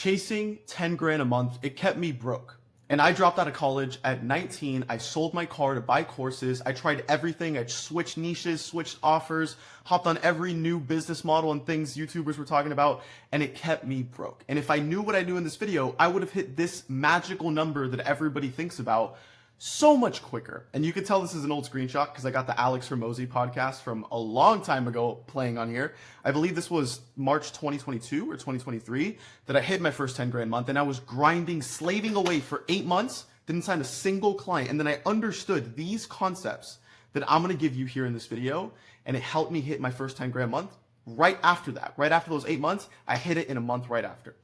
chasing 10 grand a month, it kept me broke. And I dropped out of college at 19. I sold my car to buy courses. I tried everything. I switched niches, switched offers, hopped on every new business model and things YouTubers were talking about, and it kept me broke. And if I knew what I knew in this video, I would have hit this magical number that everybody thinks about so much quicker. And you can tell this is an old screenshot because I got the Alex Hormozy podcast from a long time ago playing on here. I believe this was March 2022 or 2023 that I hit my first 10 grand month, and I was grinding, slaving away for 8 months, didn't sign a single client. And then I understood these concepts that I'm going to give you here in this video, and it helped me hit my first 10 grand month right after that. Right after those 8 months, I hit it in a month right after.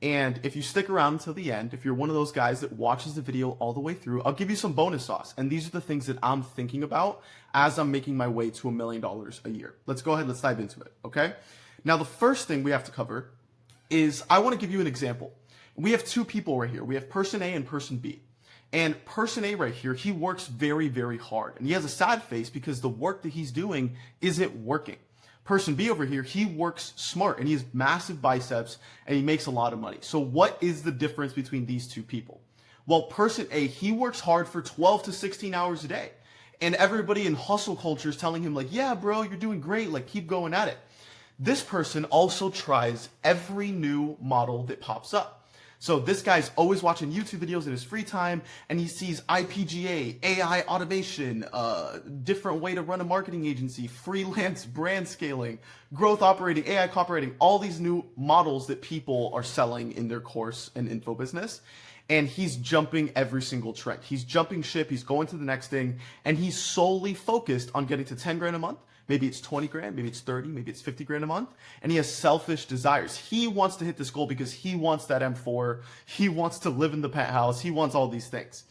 And if you stick around until the end, if you're one of those guys that watches the video all the way through, I'll give you some bonus sauce. And these are the things that I'm thinking about as I'm making my way to $1 million a year. Let's go ahead, let's dive into it, okay? Now, the first thing we have to cover is I want to give you an example. We have two people right here. We have person A and person B. And person A right here, he works very, very hard. And he has a sad face because the work that he's doing isn't working. Person B over here, he works smart and he has massive biceps and he makes a lot of money. So what is the difference between these two people? Well, person A, he works hard for 12 to 16 hours a day. And everybody in hustle culture is telling him like, yeah, bro, you're doing great. Like, keep going at it. This person also tries every new model that pops up. So this guy's always watching YouTube videos in his free time, and he sees IPGA, AI automation, different way to run a marketing agency, freelance brand scaling, growth operating, AI operating, all these new models that people are selling in their course and info business. And he's jumping every single trend. He's jumping ship, he's going to the next thing, and he's solely focused on getting to 10 grand a month. Maybe it's 20 grand, maybe it's 30, maybe it's 50 grand a month. And he has selfish desires. He wants to hit this goal because he wants that M4. He wants to live in the penthouse. He wants all these things.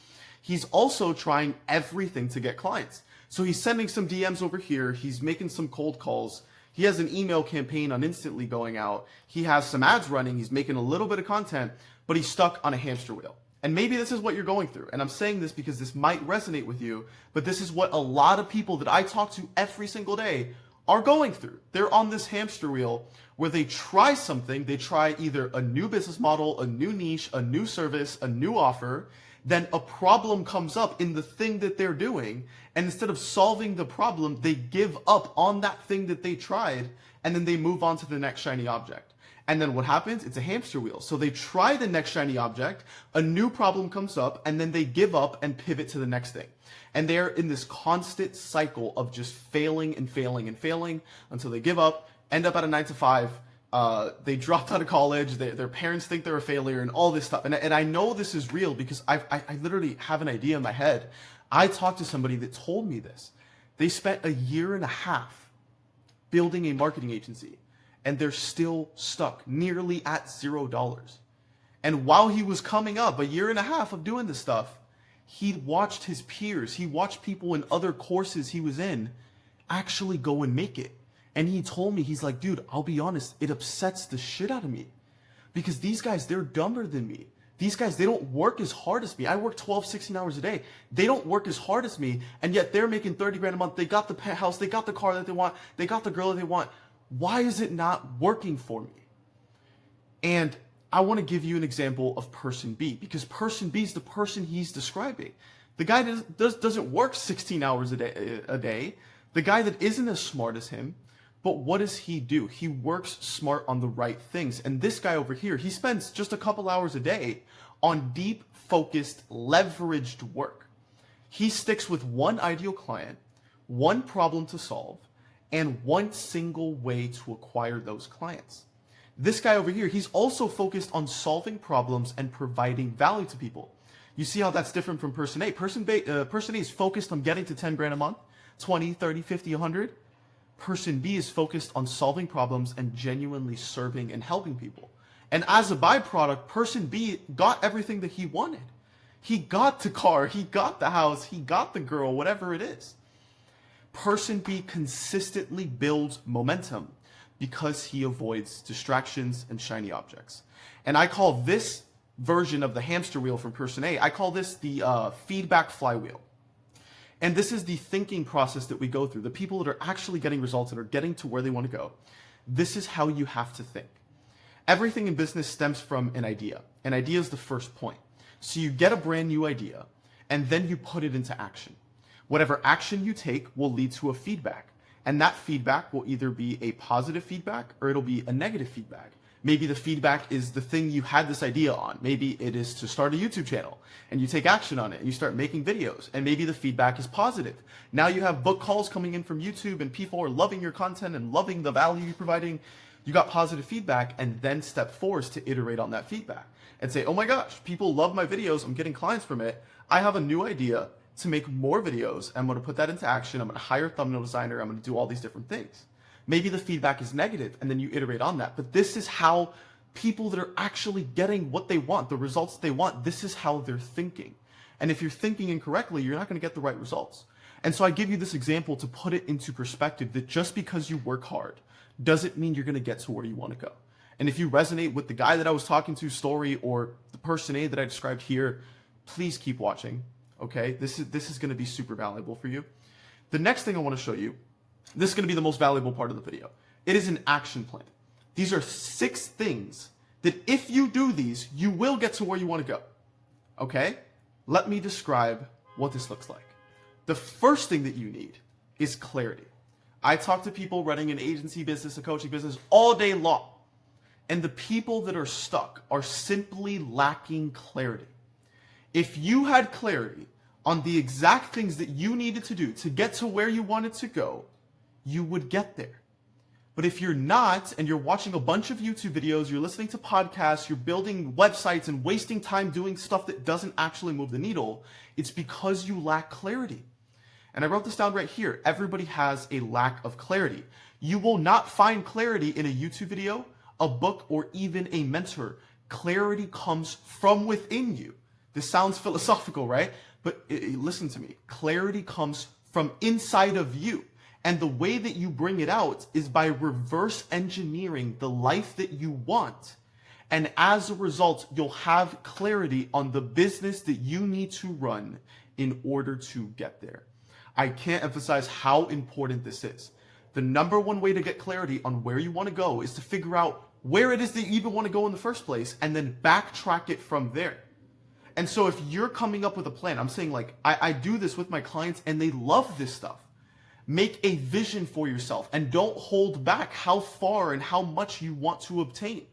He's also trying everything to get clients. So he's sending some DMs over here. He's making some cold calls. He has an email campaign on Instantly going out. He has some ads running. He's making a little bit of content, but he's stuck on a hamster wheel. And maybe this is what you're going through. And I'm saying this because this might resonate with you, but this is what a lot of people that I talk to every single day are going through. They're on this hamster wheel where they try something. They try either a new business model, a new niche, a new service, a new offer. Then a problem comes up in the thing that they're doing. And instead of solving the problem, they give up on that thing that they tried. And then they move on to the next shiny object. And then what happens? It's a hamster wheel. So they try the next shiny object, a new problem comes up, and then they give up and pivot to the next thing. And they're in this constant cycle of just failing and failing and failing until they give up, end up at a 9 to 5. They dropped out of college. Their parents think they're a failure and all this stuff. And I know this is real because I literally have an idea in my head. I talked to somebody that told me this. They spent 1.5 years building a marketing agency, and they're still stuck nearly at $0. And while he was coming up 1.5 years of doing this stuff, he watched his peers, he watched people in other courses he was in actually go and make it. And he told me, he's like, dude, I'll be honest, it upsets the shit out of me because these guys, they're dumber than me. These guys, they don't work as hard as me. I work 12, 16 hours a day. They don't work as hard as me, and yet they're making 30 grand a month. They got the penthouse, they got the car that they want, they got the girl that they want. Why is it not working for me? And I want to give you an example of person B, because person B is the person he's describing. The guy that doesn't work 16 hours a day. The guy that isn't as smart as him. But what does he do? He works smart on the right things. And this guy over here, he spends just a couple hours a day on deep, focused, leveraged work. He sticks with one ideal client, one problem to solve, and one single way to acquire those clients. This guy over here, he's also focused on solving problems and providing value to people. You see how that's different from person A. Person A is focused on getting to 10 grand a month, 20, 30, 50, 100. Person B is focused on solving problems and genuinely serving and helping people. And as a byproduct, person B got everything that he wanted. He got the car, he got the house, he got the girl, whatever it is. Person B consistently builds momentum because he avoids distractions and shiny objects. And I call this version of the hamster wheel from person A, I call this the feedback flywheel. And this is the thinking process that we go through. The people that are actually getting results and are getting to where they want to go. This is how you have to think. Everything in business stems from an idea. An idea is the first point. So you get a brand new idea and then you put it into action. Whatever action you take will lead to a feedback. And that feedback will either be a positive feedback or it'll be a negative feedback. Maybe the feedback is the thing you had this idea on. Maybe it is to start a YouTube channel and you take action on it and you start making videos. And maybe the feedback is positive. Now you have book calls coming in from YouTube and people are loving your content and loving the value you're providing. You got positive feedback, and then step 4 is to iterate on that feedback and say, oh my gosh, people love my videos. I'm getting clients from it. I have a new idea to make more videos. I'm going to put that into action. I'm going to hire a thumbnail designer. I'm going to do all these different things. Maybe the feedback is negative and then you iterate on that. But this is how people that are actually getting what they want, the results they want, this is how they're thinking. And if you're thinking incorrectly, you're not going to get the right results. And so I give you this example to put it into perspective that just because you work hard doesn't mean you're going to get to where you want to go. And if you resonate with the guy that I was talking to story or the person A that I described here, please keep watching. Okay, this is going to be super valuable for you. The next thing I want to show you, this is going to be the most valuable part of the video. It is an action plan. These are 6 things that if you do these, you will get to where you want to go. Okay, let me describe what this looks like. The first thing that you need is clarity. I talk to people running an agency business, a coaching business all day long. And the people that are stuck are simply lacking clarity. If you had clarity on the exact things that you needed to do to get to where you wanted to go, you would get there. But if you're not, and you're watching a bunch of YouTube videos, you're listening to podcasts, you're building websites and wasting time doing stuff that doesn't actually move the needle, it's because you lack clarity. And I wrote this down right here. Everybody has a lack of clarity. You will not find clarity in a YouTube video, a book, or even a mentor. Clarity comes from within you. This sounds philosophical, right? But listen to me. Clarity comes from inside of you. And the way that you bring it out is by reverse engineering the life that you want. And as a result, you'll have clarity on the business that you need to run in order to get there. I can't emphasize how important this is. The number one way to get clarity on where you want to go is to figure out where it is that you even want to go in the first place and then backtrack it from there. And so if you're coming up with a plan, I'm saying like, I do this with my clients and they love this stuff. Make a vision for yourself and don't hold back how far and how much you want to obtain.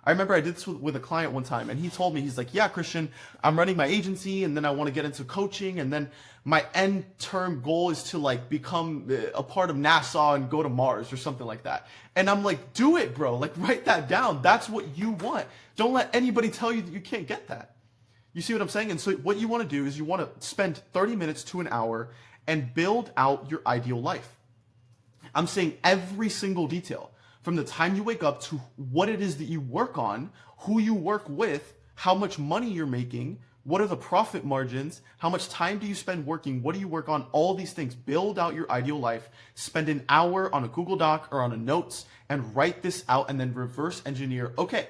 I remember I did this with a client one time and he told me, he's like, yeah, Christian, I'm running my agency and then I want to get into coaching and then my end term goal is to like become a part of NASA and go to Mars or something like that. And I'm like, do it, bro. Like write that down. That's what you want. Don't let anybody tell you that you can't get that. You see what I'm saying? And so what you want to do is you want to spend 30 minutes to an hour and build out your ideal life. I'm saying every single detail. From the time you wake up to what it is that you work on, who you work with, how much money you're making, what are the profit margins, how much time do you spend working, what do you work on, all these things. Build out your ideal life, spend an hour on a Google Doc or on a notes and write this out and then reverse engineer, okay,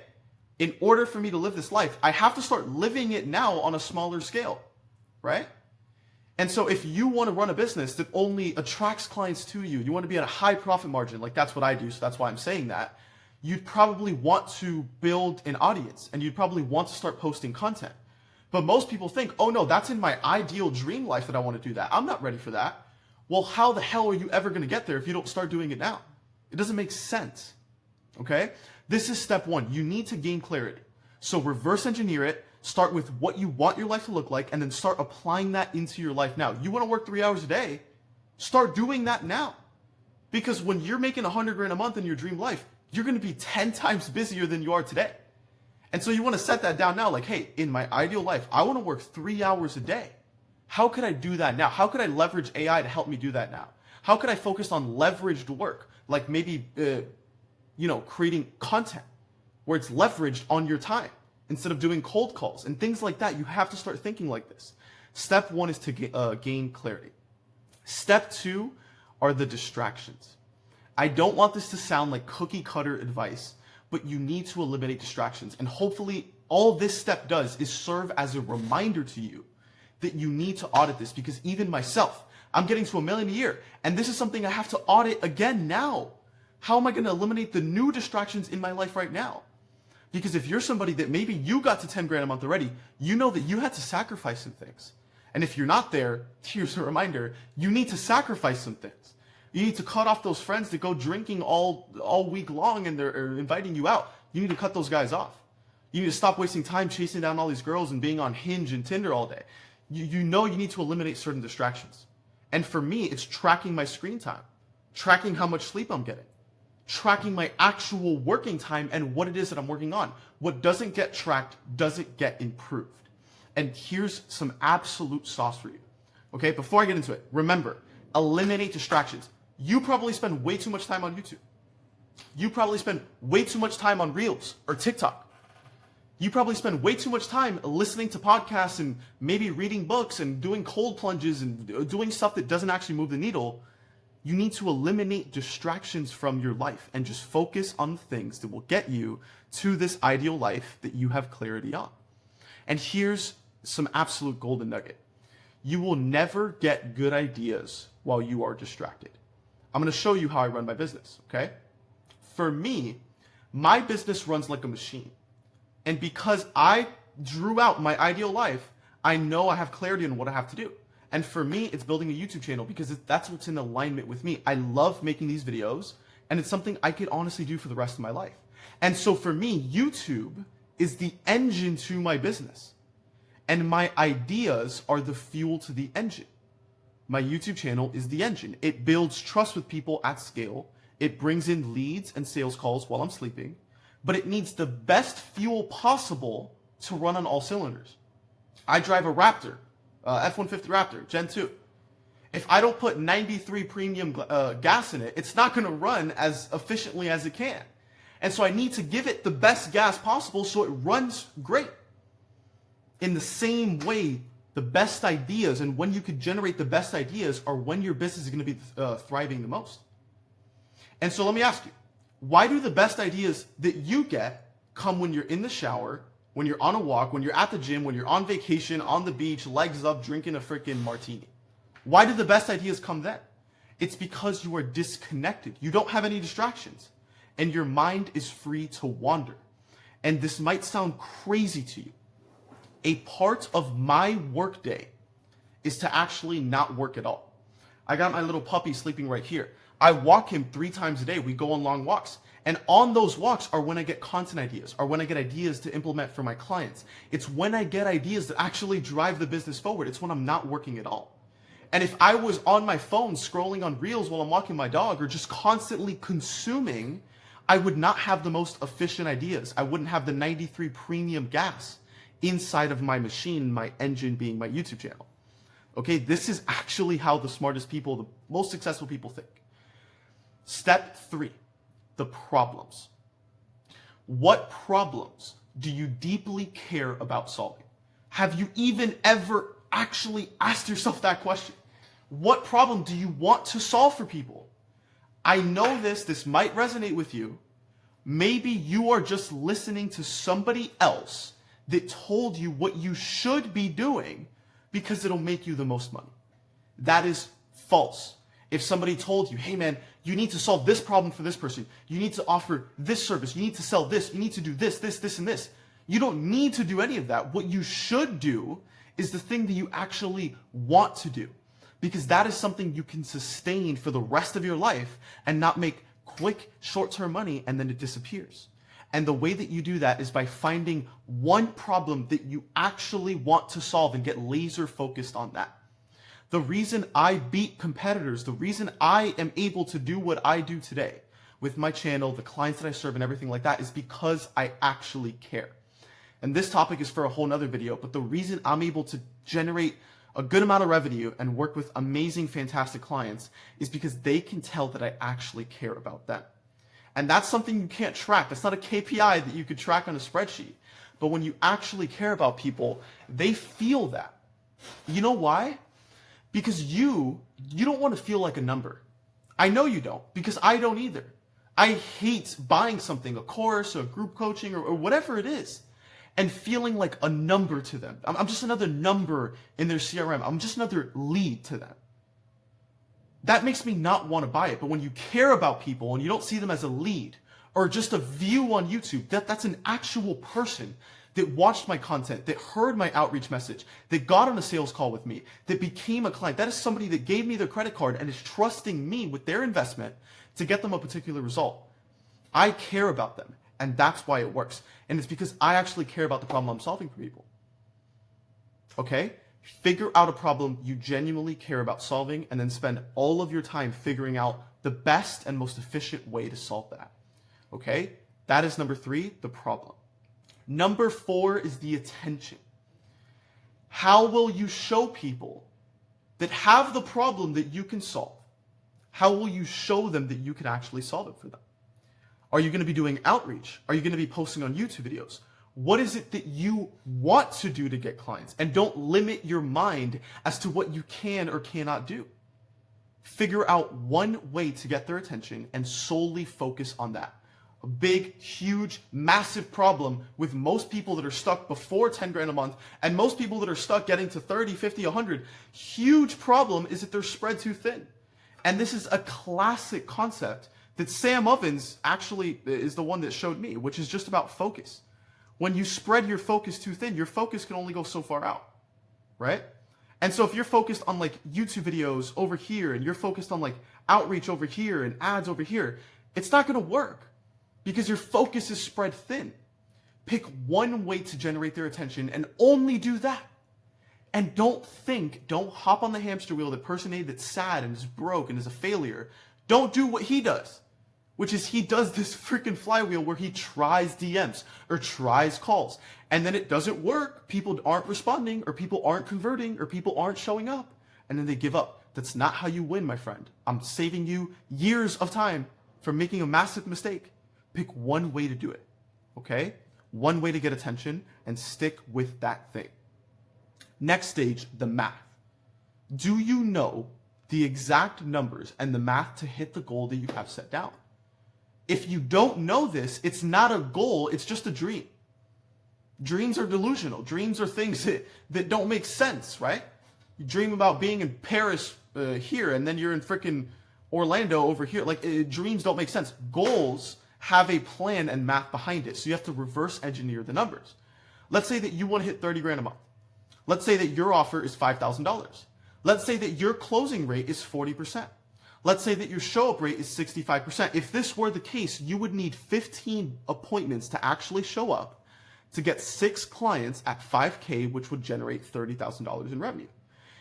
in order for me to live this life, I have to start living it now on a smaller scale, right? And so if you want to run a business that only attracts clients to you, you want to be at a high profit margin, like that's what I do, so that's why I'm saying that, you'd probably want to build an audience and you'd probably want to start posting content. But most people think, oh no, that's in my ideal dream life that I want to do that. I'm not ready for that. Well, how the hell are you ever going to get there if you don't start doing it now? It doesn't make sense, okay? This is step 1. You need to gain clarity. So reverse engineer it. Start with what you want your life to look like and then start applying that into your life now. You want to work 3 hours a day? Start doing that now. Because when you're making 100 grand a month in your dream life, you're going to be 10 times busier than you are today. And so you want to set that down now. Like, hey, in my ideal life, I want to work 3 hours a day. How could I do that now? How could I leverage AI to help me do that now? How could I focus on leveraged work? Like maybe, creating content where it's leveraged on your time, instead of doing cold calls and things like that. You have to start thinking like this. Step 1 is to gain clarity. Step 2 are the distractions. I don't want this to sound like cookie cutter advice, but you need to eliminate distractions. And hopefully all this step does is serve as a reminder to you that you need to audit this, because even myself, I'm getting to $1 million a year and this is something I have to audit again now. How am I going to eliminate the new distractions in my life right now? Because if you're somebody that maybe you got to 10 grand a month already, you know that you had to sacrifice some things. And if you're not there, here's a reminder, you need to sacrifice some things. You need to cut off those friends that go drinking all week long and they're inviting you out. You need to cut those guys off. You need to stop wasting time chasing down all these girls and being on Hinge and Tinder all day. You know you need to eliminate certain distractions. And for me, it's tracking my screen time, tracking how much sleep I'm getting, tracking my actual working time and what it is that I'm working on. What doesn't get tracked doesn't get improved. And here's some absolute sauce for you. Okay, before I get into it, remember, eliminate distractions. You probably spend way too much time on YouTube. You probably spend way too much time on Reels or TikTok. You probably spend way too much time listening to podcasts and maybe reading books and doing cold plunges and doing stuff that doesn't actually move the needle. You need to eliminate distractions from your life and just focus on the things that will get you to this ideal life that you have clarity on. And here's some absolute golden nugget. You will never get good ideas while you are distracted. I'm going to show you how I run my business, okay? For me, my business runs like a machine. And because I drew out my ideal life, I know I have clarity on what I have to do. And for me, it's building a YouTube channel because that's what's in alignment with me. I love making these videos, and it's something I could honestly do for the rest of my life. And so for me, YouTube is the engine to my business. And my ideas are the fuel to the engine. My YouTube channel is the engine. It builds trust with people at scale. It brings in leads and sales calls while I'm sleeping. But it needs the best fuel possible to run on all cylinders. I drive a Raptor, F-150 Raptor, Gen 2. If I don't put 93 premium gas in it, it's not going to run as efficiently as it can. And so I need to give it the best gas possible so it runs great. In the same way, the best ideas and when you could generate the best ideas are when your business is going to be thriving the most. And so let me ask you, why do the best ideas that you get come when you're in the shower, when you're on a walk, when you're at the gym, when you're on vacation, on the beach, legs up, drinking a freaking martini? Why do the best ideas come then? It's because you are disconnected. You don't have any distractions and your mind is free to wander. And this might sound crazy to you. A part of my workday is to actually not work at all. I got my little puppy sleeping right here. I walk him 3 times a day. We go on long walks. And on those walks are when I get content ideas, or when I get ideas to implement for my clients. It's when I get ideas that actually drive the business forward. It's when I'm not working at all. And if I was on my phone scrolling on Reels while I'm walking my dog, or just constantly consuming, I would not have the most efficient ideas. I wouldn't have the 93 premium gas inside of my machine, my engine being my YouTube channel. Okay, this is actually how the smartest people, the most successful people think. Step 3, the problems. What problems do you deeply care about solving? Have you even ever actually asked yourself that question? What problem do you want to solve for people? I know this might resonate with you. Maybe you are just listening to somebody else that told you what you should be doing because it'll make you the most money. That is false. If somebody told you, hey man, you need to solve this problem for this person, you need to offer this service, you need to sell this, you need to do this, and this. You don't need to do any of that. What you should do is the thing that you actually want to do, because that is something you can sustain for the rest of your life and not make quick short-term money and then it disappears. And the way that you do that is by finding one problem that you actually want to solve and get laser focused on that. The reason I beat competitors, the reason I am able to do what I do today with my channel, the clients that I serve and everything like that is because I actually care. And this topic is for a whole nother video, but the reason I'm able to generate a good amount of revenue and work with amazing, fantastic clients is because they can tell that I actually care about them. And that's something you can't track. That's not a KPI that you could track on a spreadsheet. But when you actually care about people, they feel that. You know why? Because you don't want to feel like a number. I know you don't, because I don't either. I hate buying something, a course or group coaching or whatever it is, and feeling like a number to them. I'm just another number in their CRM. I'm just another lead to them. That makes me not want to buy it. But when you care about people and you don't see them as a lead or just a view on YouTube. That's an actual person that watched my content, that heard my outreach message, that got on a sales call with me, that became a client. That is somebody that gave me their credit card and is trusting me with their investment to get them a particular result. I care about them, and that's why it works. And it's because I actually care about the problem I'm solving for people. Okay? Figure out a problem you genuinely care about solving, and then spend all of your time figuring out the best and most efficient way to solve that. Okay? That is number 3, the problem. Number 4 is the attention. How will you show people that have the problem that you can solve? How will you show them that you can actually solve it for them? Are you going to be doing outreach? Are you going to be posting on YouTube videos? What is it that you want to do to get clients? And don't limit your mind as to what you can or cannot do. Figure out one way to get their attention and solely focus on that. A big, huge, massive problem with most people that are stuck before 10 grand a month and most people that are stuck getting to 30, 50, 100, huge problem is that they're spread too thin. And this is a classic concept that Sam Ovens actually is the one that showed me, which is just about focus. When you spread your focus too thin, your focus can only go so far out, right? And so if you're focused on like YouTube videos over here and you're focused on like outreach over here and ads over here, it's not going to work because your focus is spread thin. Pick one way to generate their attention and only do that. And don't hop on the hamster wheel, the person A that's sad and is broke and is a failure. Don't do what he does, which is he does this freaking flywheel where he tries DMs or tries calls, and then it doesn't work. People aren't responding, or people aren't converting, or people aren't showing up, and then they give up. That's not how you win, my friend. I'm saving you years of time from making a massive mistake. Pick one way to do it, okay? One way to get attention, and stick with that thing. Next stage, the math. Do you know the exact numbers and the math to hit the goal that you have set down? If you don't know this, it's not a goal, it's just a dream. Dreams are delusional. Dreams are things that don't make sense, right? You dream about being in Paris here, and then you're in freaking Orlando over here. Like, dreams don't make sense. Goals have a plan and math behind it, so you have to reverse engineer the numbers. Let's say that you want to hit 30 grand a month. Let's say that your offer is $5,000. Let's say that your closing rate is 40%. Let's say that your show-up rate is 65%. If this were the case, you would need 15 appointments to actually show up to get 6 clients at $5K, which would generate $30,000 in revenue.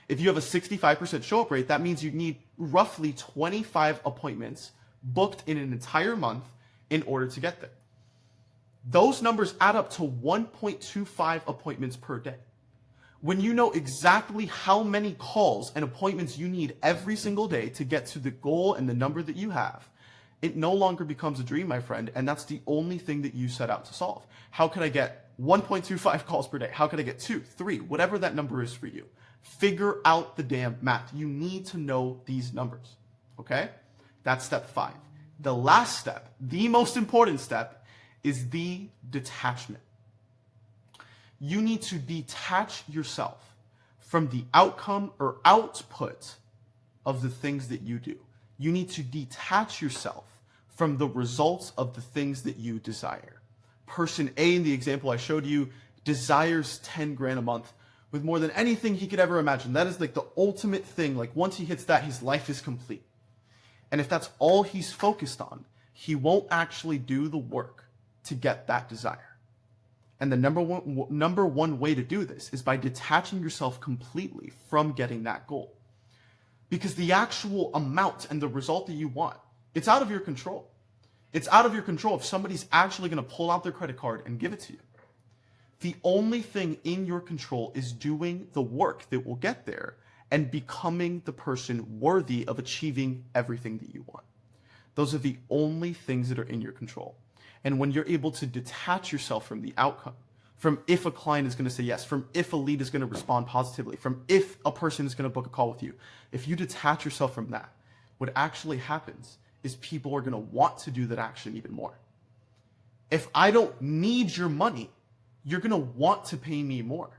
If you have a 65% show-up rate, that means you need roughly 25 appointments booked in an entire month in order to get there. Those numbers add up to 1.25 appointments per day. When you know exactly how many calls and appointments you need every single day to get to the goal and the number that you have, it no longer becomes a dream, my friend, and that's the only thing that you set out to solve. How can I get 1.25 calls per day? How can I get 2, 3, whatever that number is for you? Figure out the damn math. You need to know these numbers, okay? That's step 5. The last step, the most important step, is the detachment. You need to detach yourself from the outcome or output of the things that you do. You need to detach yourself from the results of the things that you desire. Person A in the example I showed you desires 10 grand a month with more than anything he could ever imagine. That is like the ultimate thing. Like once he hits that, his life is complete. And if that's all he's focused on, he won't actually do the work to get that desire. And the number one way to do this is by detaching yourself completely from getting that goal. Because the actual amount and the result that you want, it's out of your control. It's out of your control if somebody's actually going to pull out their credit card and give it to you. The only thing in your control is doing the work that will get there and becoming the person worthy of achieving everything that you want. Those are the only things that are in your control. And when you're able to detach yourself from the outcome, from if a client is going to say yes, from if a lead is going to respond positively, from if a person is going to book a call with you, if you detach yourself from that, what actually happens is people are going to want to do that action even more. If I don't need your money, you're going to want to pay me more,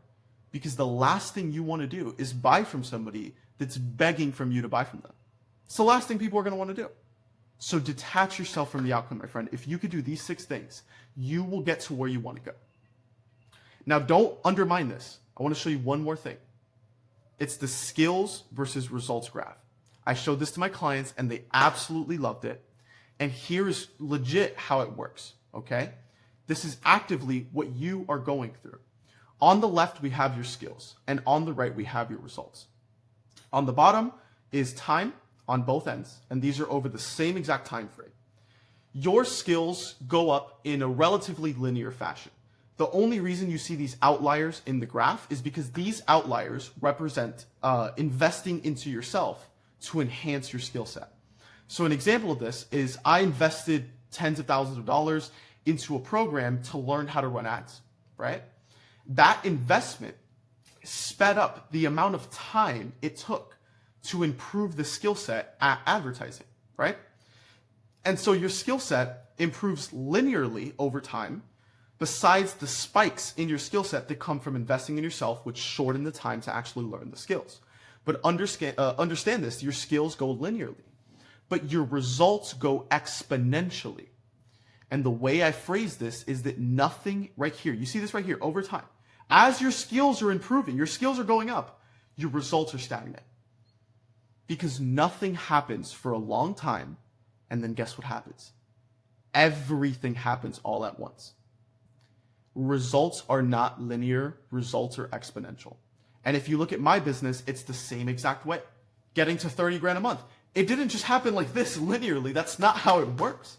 because the last thing you want to do is buy from somebody that's begging from you to buy from them. It's the last thing people are going to want to do. So detach yourself from the outcome, my friend. If you could do these 6 things, you will get to where you want to go. Now, don't undermine this. I want to show you one more thing. It's the skills versus results graph. I showed this to my clients and they absolutely loved it. And here's legit how it works, okay? This is actively what you are going through. On the left, we have your skills, and on the right, we have your results. On the bottom is time on both ends, and these are over the same exact time frame. Your skills go up in a relatively linear fashion. The only reason you see these outliers in the graph is because these outliers represent investing into yourself to enhance your skill set. So an example of this is I invested tens of thousands of dollars into a program to learn how to run ads, right? That investment sped up the amount of time it took to improve the skill set at advertising, right? And so your skill set improves linearly over time, besides the spikes in your skill set that come from investing in yourself, which shorten the time to actually learn the skills. But understand this, your skills go linearly, but your results go exponentially. And the way I phrase this is that nothing right here, you see this right here over time, as your skills are improving, your skills are going up, your results are stagnant. Because nothing happens for a long time, and then guess what happens? Everything happens all at once. Results are not linear, results are exponential. And if you look at my business, it's the same exact way. Getting to 30 grand a month. It didn't just happen like this linearly. That's not how it works.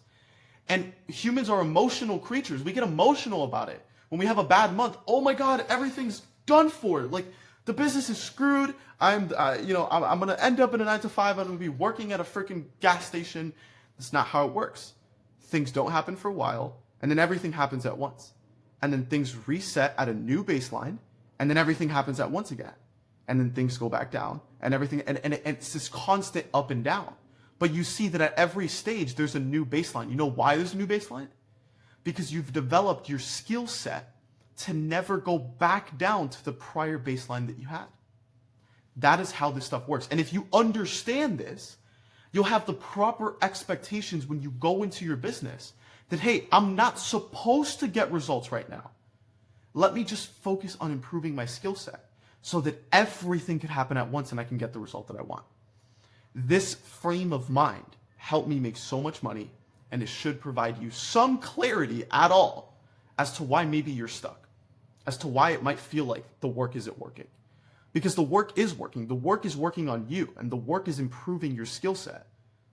And humans are emotional creatures. We get emotional about it. When we have a bad month, oh my God, everything's done for. Like the business is screwed. I'm going to end up in a 9-to-5. I'm going to be working at a freaking gas station. That's not how it works. Things don't happen for a while, and then everything happens at once. And then things reset at a new baseline, and then everything happens at once again. And then things go back down, and everything, and it's this constant up and down. But you see that at every stage, there's a new baseline. You know why there's a new baseline? Because you've developed your skill set to never go back down to the prior baseline that you had. That is how this stuff works. And if you understand this, you'll have the proper expectations when you go into your business that, hey, I'm not supposed to get results right now. Let me just focus on improving my skill set so that everything could happen at once and I can get the result that I want. This frame of mind helped me make so much money, and it should provide you some clarity at all as to why maybe you're stuck, as to why it might feel like the work isn't working. Because the work is working. The work is working on you, and the work is improving your skill set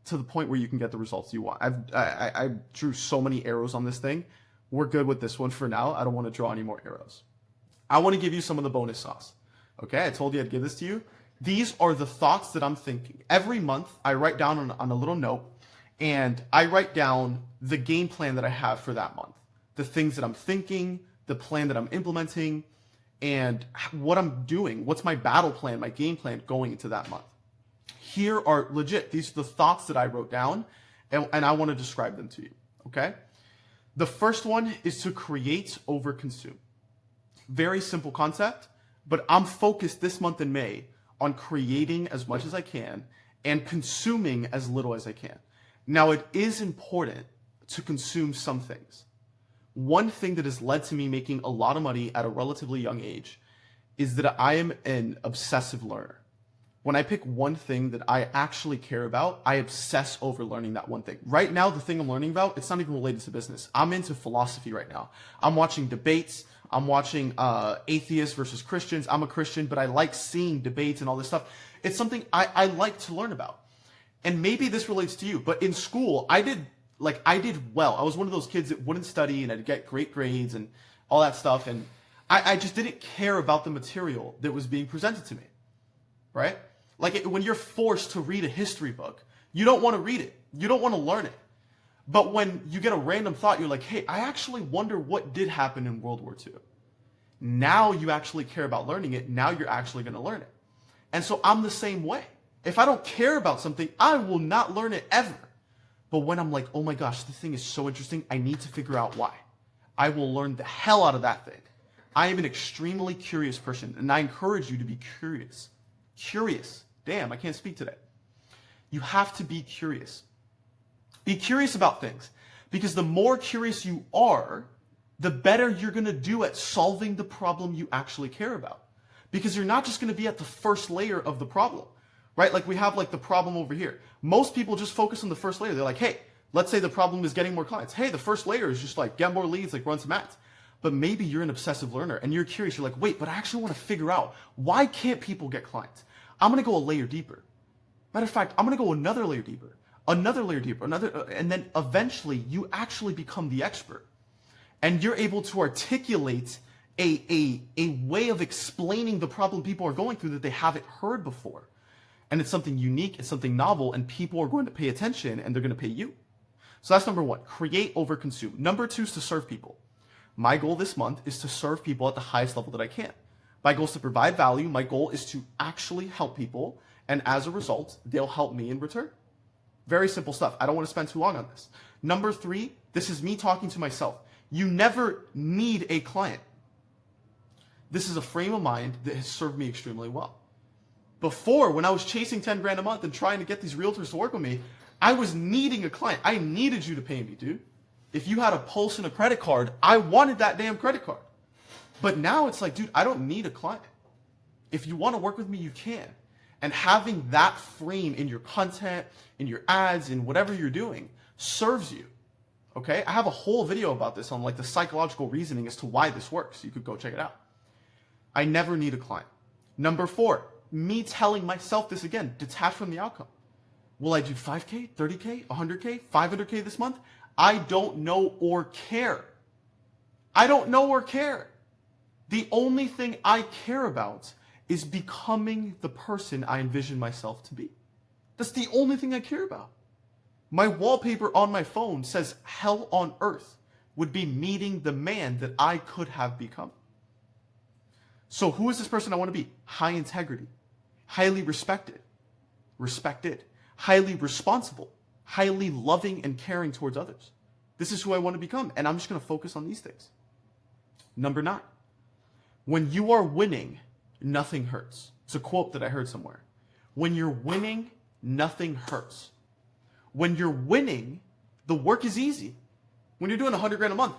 to the point where you can get the results you want. I drew so many arrows on this thing. We're good with this one for now. I don't want to draw any more arrows. I want to give you some of the bonus sauce. Okay, I told you I'd give this to you. These are the thoughts that I'm thinking. Every month, I write down on a little note, and I write down the game plan that I have for that month. The things that I'm thinking, the plan that I'm implementing, and what I'm doing. What's my battle plan, my game plan going into that month? Here are legit, these are the thoughts that I wrote down, and I want to describe them to you, okay? The first one is to create over consume. Very simple concept, but I'm focused this month in May on creating as much as I can and consuming as little as I can. Now, it is important to consume some things. One thing that has led to me making a lot of money at a relatively young age is that I am an obsessive learner. When I pick one thing that I actually care about, I obsess over learning that one thing. Right now, the thing I'm learning about, it's not even related to business. I'm into philosophy right now. I'm watching debates. I'm watching atheists versus Christians. I'm a Christian, but I like seeing debates and all this stuff. It's something I like to learn about. And maybe this relates to you, but in school, I did well. I was one of those kids that wouldn't study and I'd get great grades and all that stuff. And I just didn't care about the material that was being presented to me, right? Like when you're forced to read a history book, you don't want to read it. You don't want to learn it. But when you get a random thought, you're like, hey, I actually wonder what did happen in World War II. Now you actually care about learning it. Now you're actually going to learn it. And so I'm the same way. If I don't care about something, I will not learn it ever. But when I'm like, oh my gosh, this thing is so interesting, I need to figure out why, I will learn the hell out of that thing. I am an extremely curious person, and I encourage you to be curious. Curious. Damn, I can't speak today. You have to be curious. Be curious about things, because the more curious you are, the better you're going to do at solving the problem you actually care about. Because you're not just going to be at the first layer of the problem, right? Like we have like the problem over here. Most people just focus on the first layer. They're like, hey, let's say the problem is getting more clients. Hey, the first layer is just like get more leads, like run some ads. But maybe you're an obsessive learner and you're curious. You're like, wait, but I actually want to figure out, why can't people get clients? I'm going to go a layer deeper. Matter of fact, I'm going to go another layer deeper, and then eventually you actually become the expert. And you're able to articulate a way of explaining the problem people are going through that they haven't heard before. And it's something unique, it's something novel, and people are going to pay attention and they're going to pay you. So that's number one, create over consume. Number two is to serve people. My goal this month is to serve people at the highest level that I can. My goal is to provide value. My goal is to actually help people. And as a result, they'll help me in return. Very simple stuff. I don't want to spend too long on this. Number three, this is me talking to myself. You never need a client. This is a frame of mind that has served me extremely well. Before, when I was chasing 10 grand a month and trying to get these realtors to work with me, I was needing a client. I needed you to pay me, dude. If you had a pulse and a credit card, I wanted that damn credit card. But now it's like, dude, I don't need a client. If you want to work with me, you can. And having that frame in your content, in your ads, in whatever you're doing, serves you. Okay? I have a whole video about this on like the psychological reasoning as to why this works. You could go check it out. I never need a client. Number four, me telling myself this again, detach from the outcome. Will I do 5K, 30K, 100K, 500K this month? I don't know or care. I don't know or care. The only thing I care about is becoming the person I envision myself to be. That's the only thing I care about. My wallpaper on my phone says hell on earth would be meeting the man that I could have become. So who is this person I want to be? High integrity, highly respected, highly responsible, highly loving and caring towards others. This is who I want to become, and I'm just going to focus on these things. Number 9, when you are winning, nothing hurts. It's a quote that I heard somewhere. When you're winning, nothing hurts. When you're winning, the work is easy. When you're doing 100 grand a month,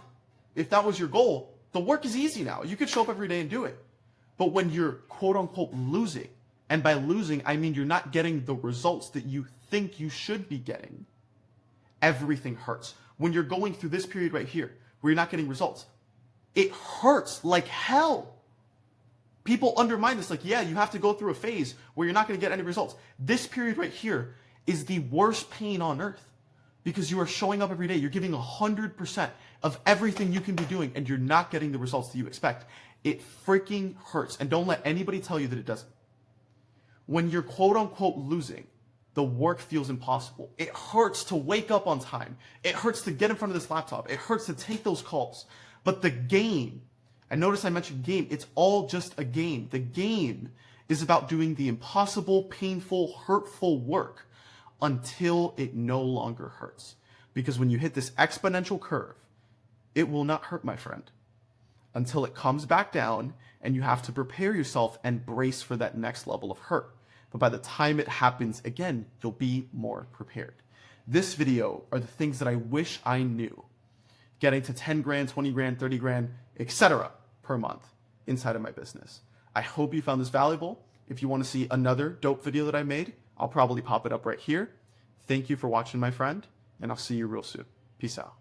if that was your goal, the work is easy now. You could show up every day and do it. But when you're quote unquote losing, and by losing, I mean you're not getting the results that you think you should be getting, everything hurts. When you're going through this period right here, where you're not getting results, it hurts like hell. People undermine this, like, yeah, you have to go through a phase where you're not going to get any results. This period right here is the worst pain on earth, because you are showing up every day. You're giving 100% of everything you can be doing, and you're not getting the results that you expect. It freaking hurts. And don't let anybody tell you that it doesn't. When you're quote unquote losing, the work feels impossible. It hurts to wake up on time. It hurts to get in front of this laptop. It hurts to take those calls. But the game, and notice I mentioned game, it's all just a game. The game is about doing the impossible, painful, hurtful work until it no longer hurts. Because when you hit this exponential curve, it will not hurt, my friend, until it comes back down and you have to prepare yourself and brace for that next level of hurt. But by the time it happens again, you'll be more prepared. This video are the things that I wish I knew, getting to 10 grand, 20 grand, 30 grand, etc. per month inside of my business. I hope you found this valuable. If you want to see another dope video that I made, I'll probably pop it up right here. Thank you for watching, my friend, and I'll see you real soon. Peace out.